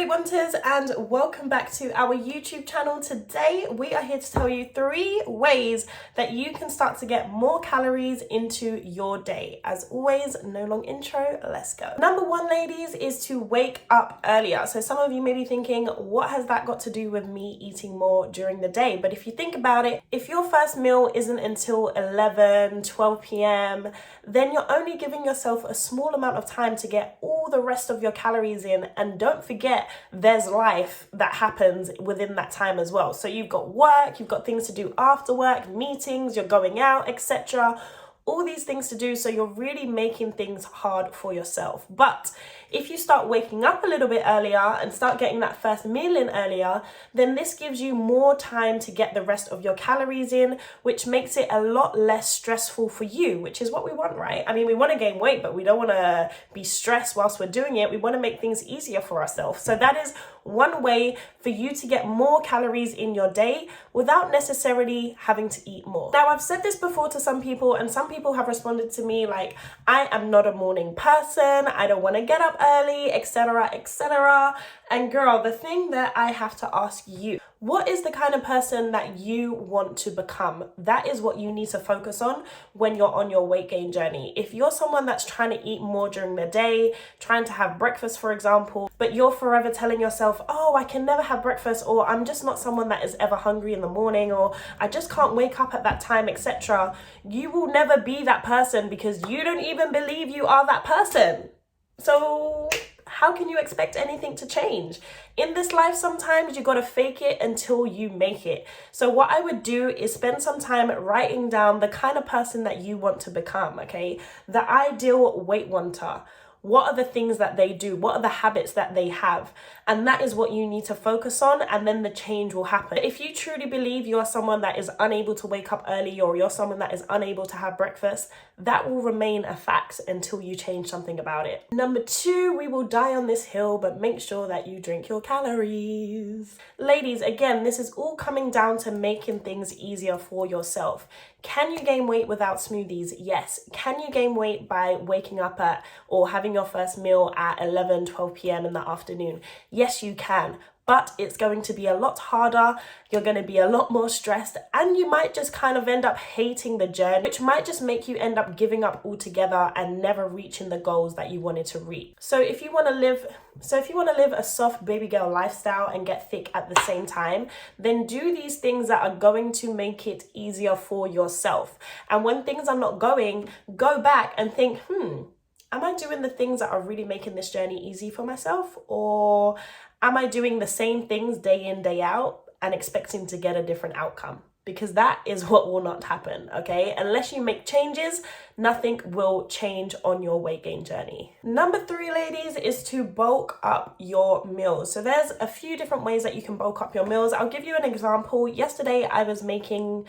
Weight Wanters, and welcome back to our YouTube channel. Today we are here to tell you 3 ways that you can start to get more calories into your day. As always, no long intro, let's go. Number 1, ladies, is to wake up earlier. So some of you may be thinking, what has that got to do with me eating more during the day? But if you think about it, if your first meal isn't until 11, 12 p.m, then you're only giving yourself a small amount of time to get all the rest of your calories in. And don't forget, there's life that happens within that time as well. So you've got work, you've got things to do after work, meetings, you're going out, etc. All these things to do, so you're really making things hard for yourself. But if you start waking up a little bit earlier and start getting that first meal in earlier, then this gives you more time to get the rest of your calories in, which makes it a lot less stressful for you, which is what we want, right? I mean, we want to gain weight, but we don't want to be stressed whilst we're doing it. We want to make things easier for ourselves. So that is one way for you to get more calories in your day without necessarily having to eat more. Now, I've said this before to some people, and some people have responded to me like, I am not a morning person, I don't want to get up early, etc., etc. And girl, the thing that I have to ask you, what is the kind of person that you want to become? That is what you need to focus on when you're on your weight gain journey. If you're someone that's trying to eat more during the day, trying to have breakfast, for example, but you're forever telling yourself, oh, I can never have breakfast, or I'm just not someone that is ever hungry in the morning, or I just can't wake up at that time, etc., you will never be that person because you don't even believe you are that person. So how can you expect anything to change? In this life, sometimes you gotta fake it until you make it. So what I would do is spend some time writing down the kind of person that you want to become, okay? The ideal weight wanter. What are the things that they do? What are the habits that they have? And that is what you need to focus on, and then the change will happen. If you truly believe you are someone that is unable to wake up early, or you're someone that is unable to have breakfast, that will remain a fact until you change something about it. Number 2, we will die on this hill, but make sure that you drink your calories. Ladies, again, this is all coming down to making things easier for yourself. Can you gain weight without smoothies? Yes. Can you gain weight by waking up at or having your first meal at 11, 12 p.m. in the afternoon? Yes, you can. But it's going to be a lot harder, you're going to be a lot more stressed, and you might just kind of end up hating the journey, which might just make you end up giving up altogether and never reaching the goals that you wanted to reach. So if you want to live a soft baby girl lifestyle and get thick at the same time, then do these things that are going to make it easier for yourself. And when things are not going, go back and think, am I doing the things that are really making this journey easy for myself? Or am I doing the same things day in, day out and expecting to get a different outcome? Because that is what will not happen, okay? Unless you make changes, nothing will change on your weight gain journey. Number 3, ladies, is to bulk up your meals. So there's a few different ways that you can bulk up your meals. I'll give you an example. Yesterday, I was making,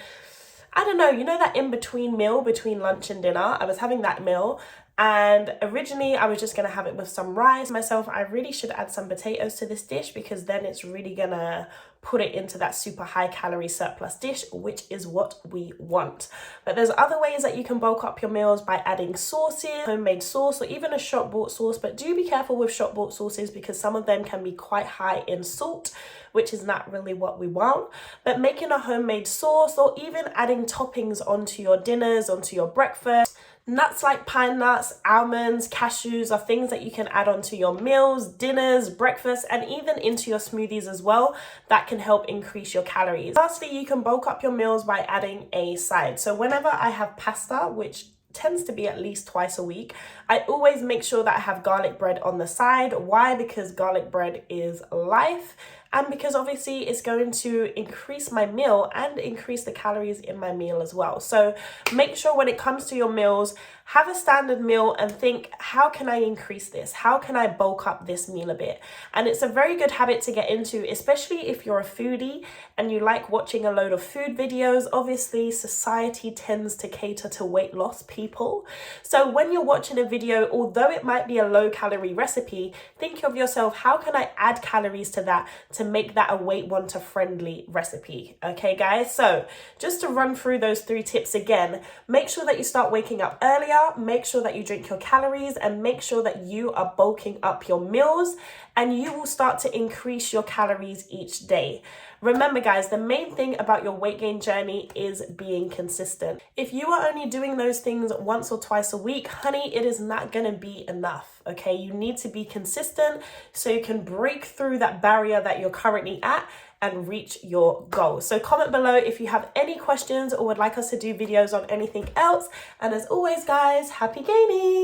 I don't know, you know that in-between meal between lunch and dinner? I was having that meal. And originally I was just gonna have it with some rice. Myself, I really should add some potatoes to this dish because then it's really gonna put it into that super high calorie surplus dish, which is what we want. But there's other ways that you can bulk up your meals by adding sauces, homemade sauce, or even a shop bought sauce. But do be careful with shop bought sauces because some of them can be quite high in salt, which is not really what we want. But making a homemade sauce, or even adding toppings onto your dinners, onto your breakfast, nuts like pine nuts, almonds, cashews are things that you can add onto your meals, dinners, breakfast, and even into your smoothies as well. That can help increase your calories. Lastly, you can bulk up your meals by adding a side. So whenever I have pasta, which tends to be at least twice a week, I always make sure that I have garlic bread on the side. Why? Because garlic bread is life. And because obviously it's going to increase my meal and increase the calories in my meal as well. So make sure when it comes to your meals, have a standard meal and think, how can I increase this? How can I bulk up this meal a bit? And it's a very good habit to get into, especially if you're a foodie and you like watching a load of food videos. Obviously, society tends to cater to weight loss people. So when you're watching a video, although it might be a low calorie recipe, think of yourself, how can I add calories to that to make that a Weight Wanter friendly recipe? Okay, guys, so just to run through those 3 tips again, make sure that you start waking up earlier, make sure that you drink your calories, and make sure that you are bulking up your meals. and you will start to increase your calories each day. Remember guys, the main thing about your weight gain journey is being consistent. If you are only doing those things once or twice a week, honey, it is not gonna be enough, okay? You need to be consistent so you can break through that barrier that you're currently at and reach your goal. So comment below if you have any questions or would like us to do videos on anything else. And as always guys, happy gaining!